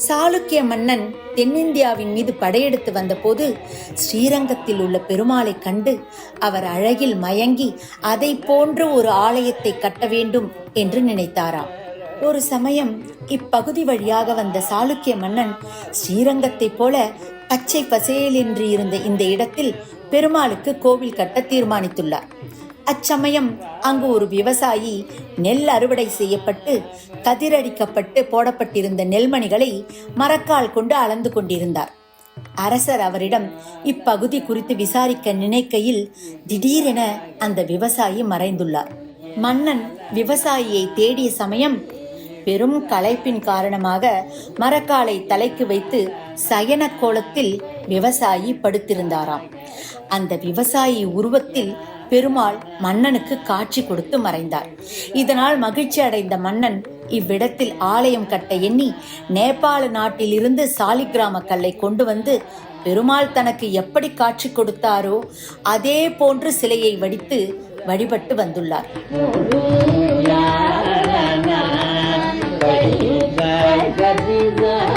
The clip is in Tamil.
சாளுக்கிய மன்னன் தென்னிந்தியாவின் மீது படையெடுத்து வந்தபோது ஸ்ரீரங்கத்தில் உள்ள பெருமாளை கண்டு அவர் அழகில் மயங்கி அதை போன்று ஒரு ஆலயத்தை கட்ட வேண்டும் என்று நினைத்தாராம். ஒரு சமயம் இப்பகுதி வழியாக வந்த சாளுக்கிய மன்னன் ஸ்ரீரங்கத்தை போல பச்சை பசேல் என்று இருந்த இந்த இடத்தில் பெருமாளுக்கு கோவில் கட்ட தீர்மானித்துள்ளார். அச்சமயம் அங்கு ஒரு விவசாயி நெல் அறுவடை செய்யப்பட்டு கதிரடிக்கப்பட்டு போடப்பட்டிருந்த நெல்மணிகளை மரக்கால் கொண்டு அளந்து கொண்டிருந்தார். அரசர் அவரிடம் இப்பகுதி குறித்து விசாரிக்க நினைக்கையில் திடீரென அந்த விவசாயி மறைந்துள்ளார். மன்னன் விவசாயியை தேடிய சமயம் பெரும் களைப்பின் காரணமாக மரக்காலை தலைக்கு வைத்து சயன கோலத்தில் விவசாயி படுத்திருந்தாராம். அந்த விவசாயி உருவத்தில் பெருமாள் மன்னனுக்கு காட்சி கொடுத்து மறைந்தார். இதனால் மகிழ்ச்சி அடைந்த மன்னன் இவ்விடத்தில் ஆலயம் கட்ட எண்ணி நேபாள நாட்டிலிருந்து சாலிகிராம கல்லை கொண்டு வந்து பெருமாள் தனக்கு எப்படி காட்சி கொடுத்தாரோ அதே போன்று சிலையை வடித்து வழிபட்டு வந்துள்ளார். Gadi